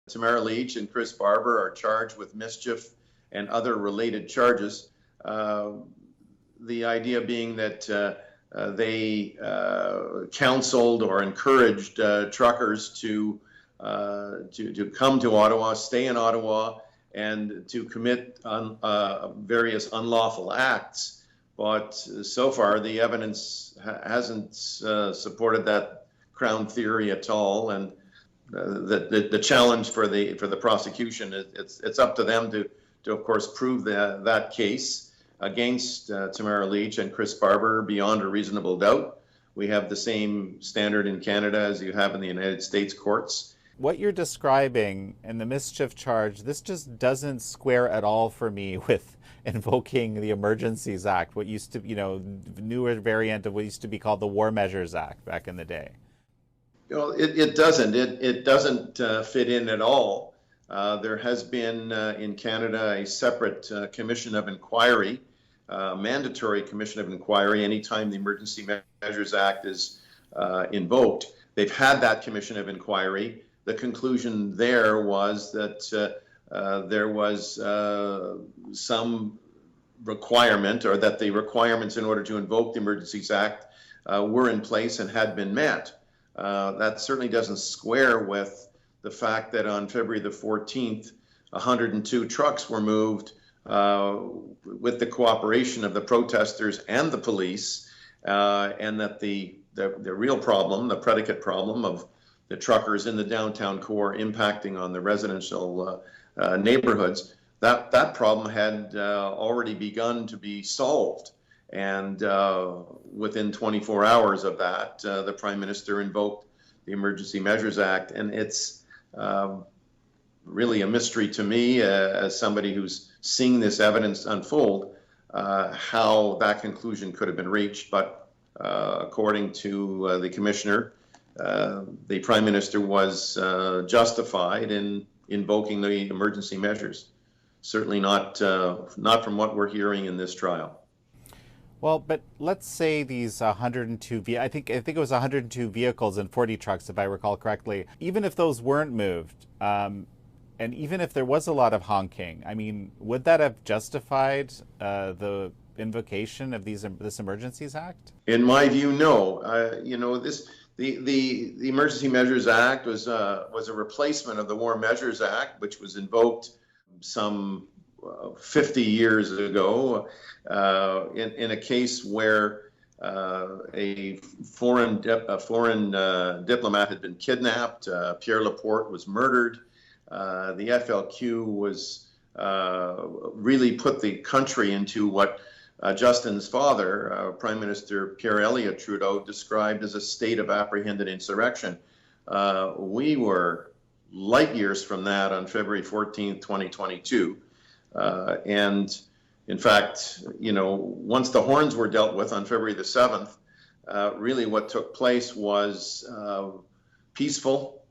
Tamara Lich and Chris Barber are charged with mischief and other related charges. The idea being that they counseled or encouraged truckers to come to Ottawa, stay in Ottawa, and to commit various unlawful acts. But so far, the evidence hasn't supported that Crown theory at all, and the challenge for the prosecution, it's up to them to of course prove that case against Tamara Lich and Chris Barber beyond a reasonable doubt. We have the same standard in Canada as you have in the United States courts. What you're describing in the mischief charge, this just doesn't square at all for me with invoking the Emergencies Act, what used to, newer variant of what used to be called the War Measures Act back in the day. It doesn't. It doesn't fit in at all. There has been in Canada a separate commission of inquiry, mandatory commission of inquiry, anytime the Emergency Measures Act is invoked. They've had that commission of inquiry. The conclusion there was that there was some requirement, or that the requirements in order to invoke the Emergencies Act were in place and had been met. That certainly doesn't square with the fact that on February the 14th, 102 trucks were moved with the cooperation of the protesters and the police, and that the real problem, the predicate problem of the truckers in the downtown core impacting on the residential neighborhoods, that problem had already begun to be solved. And within 24 hours of that, the Prime Minister invoked the Emergency Measures Act. And it's really a mystery to me, as somebody who's seeing this evidence unfold, how that conclusion could have been reached. But according to the Commissioner, the Prime Minister was justified in invoking the emergency measures. Certainly not from what we're hearing in this trial. Well, but let's say these 102, I think it was 102 vehicles and 40 trucks, if I recall correctly. Even if those weren't moved, and even if there was a lot of honking, I mean, would that have justified the invocation of this Emergencies Act? In my view, no. The Emergency Measures Act was a replacement of the War Measures Act, which was invoked some 50 years ago in a case where a foreign diplomat had been kidnapped. Pierre Laporte was murdered. The FLQ was really put the country into what Justin's father, Prime Minister Pierre-Elliott Trudeau, described as a state of apprehended insurrection. We were light years from that on February 14th, 2022. And in fact, once the horns were dealt with on February the 7th, really what took place was peaceful,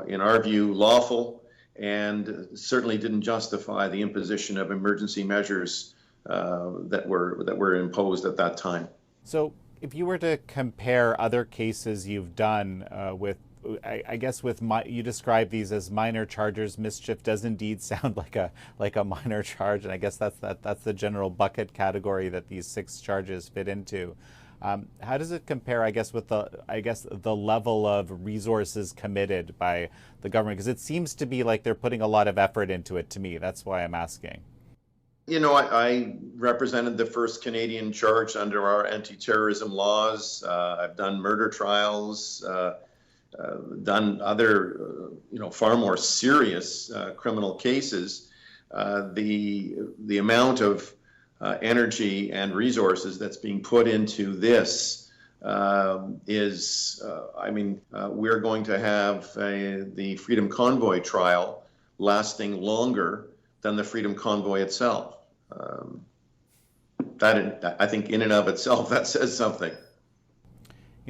in our view, lawful, and certainly didn't justify the imposition of emergency measures that were imposed at that time. So if you were to compare other cases you've done with, I guess you describe these as minor charges. Mischief does indeed sound like a minor charge, and I guess that's the general bucket category that these 6 charges fit into. How does it compare, I guess, with the level of resources committed by the government? Because it seems to be like they're putting a lot of effort into it to me. That's why I'm asking. I represented the first Canadian charge under our anti-terrorism laws. I've done murder trials, done other, far more serious criminal cases. The amount of energy and resources that's being put into this is, we're going to have the Freedom Convoy trial lasting longer than the Freedom Convoy itself. That, I think, in and of itself, that says something.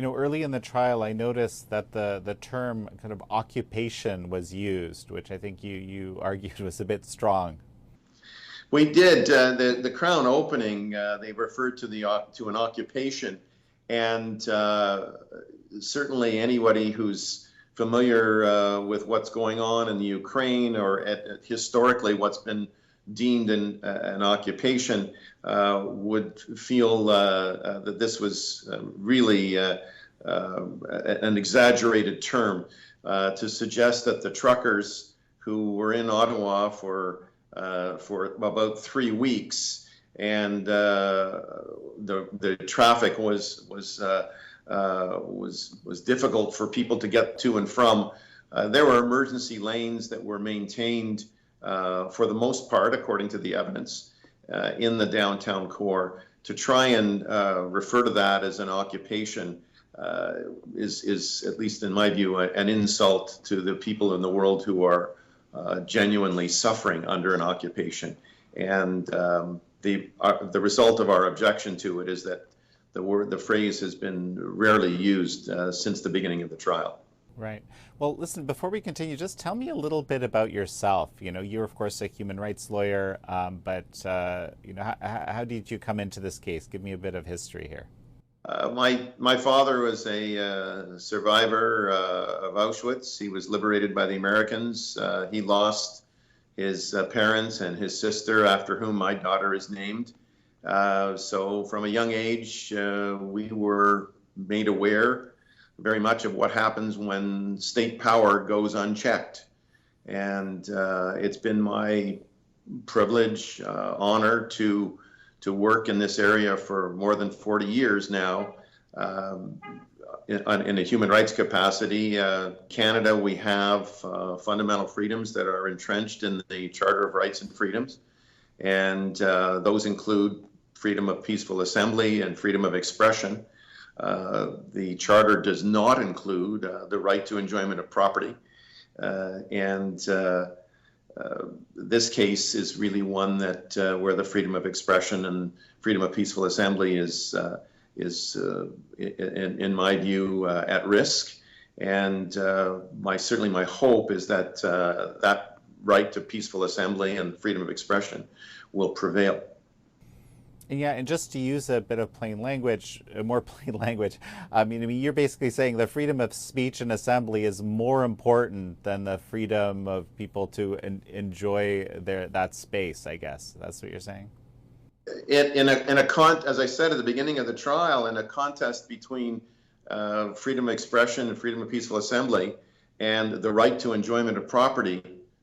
Early in the trial, I noticed that the term kind of occupation was used, which I think you argued was a bit strong. We did. The Crown opening, they referred to to an occupation, and certainly anybody who's familiar with what's going on in the Ukraine or historically what's been deemed an occupation would feel that this was really an exaggerated term to suggest that the truckers who were in Ottawa for about 3 weeks and the traffic was difficult for people to get to and from. There were emergency lanes that were maintained for the most part, according to the evidence, in the downtown core. To try and refer to that as an occupation is, at least in my view, an insult to the people in the world who are genuinely suffering under an occupation. And the result of our objection to it is that the phrase has been rarely used since the beginning of the trial. Right. Well, listen, before we continue, just tell me a little bit about yourself. You know, you're, of course, a human rights lawyer, but, you know, how did you come into this case? Give me a bit of history here. My father was a survivor of Auschwitz. He was liberated by the Americans. He lost his parents and his sister, after whom my daughter is named. So from a young age, we were made aware very much of what happens when state power goes unchecked. And it's been my privilege, honor to work in this area for more than 40 years now in a human rights capacity. Canada, we have fundamental freedoms that are entrenched in the Charter of Rights and Freedoms. And those include freedom of peaceful assembly and freedom of expression. The Charter does not include the right to enjoyment of property. This case is really one that where the freedom of expression and freedom of peaceful assembly is in my view, at risk. And certainly my hope is that that right to peaceful assembly and freedom of expression will prevail. Yeah, and just to use a bit of plain language, more plain language, I mean, you're basically saying the freedom of speech and assembly is more important than the freedom of people to enjoy that space, I guess. That's what you're saying? As I said at the beginning of the trial, in a contest between freedom of expression and freedom of peaceful assembly and the right to enjoyment of property,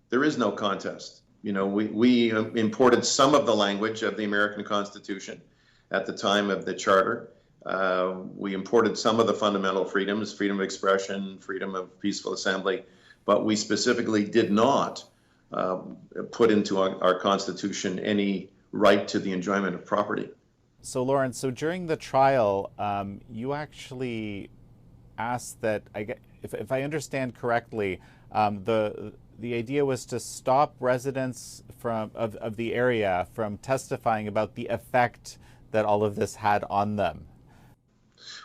there is no contest. You know, we imported some of the language of the American Constitution at the time of the Charter. We imported some of the fundamental freedoms, freedom of expression, freedom of peaceful assembly, but we specifically did not put into our Constitution any right to the enjoyment of property. So, Lawrence, so during the trial, you actually asked that, if I understand correctly, the idea was to stop residents of the area from testifying about the effect that all of this had on them.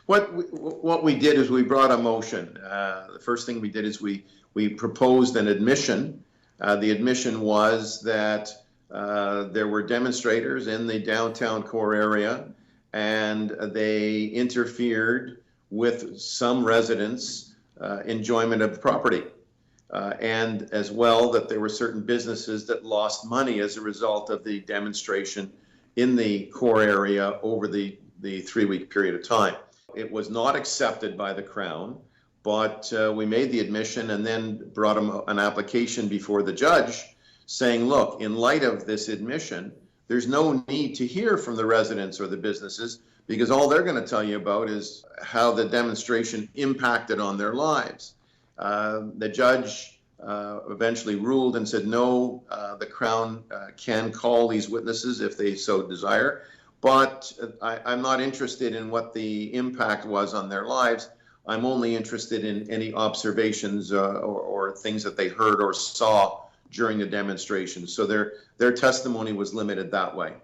What we did is we brought a motion. The first thing we did is we proposed an admission. The admission was that there were demonstrators in the downtown core area, and they interfered with some residents' enjoyment of property. And as well, that there were certain businesses that lost money as a result of the demonstration in the core area over the 3-week period of time. It was not accepted by the Crown, but we made the admission and then brought an application before the judge saying, look, in light of this admission, there's no need to hear from the residents or the businesses, because all they're going to tell you about is how the demonstration impacted on their lives. The judge eventually ruled and said, no, the Crown can call these witnesses if they so desire, but I'm not interested in what the impact was on their lives. I'm only interested in any observations or things that they heard or saw during the demonstration. So their testimony was limited that way.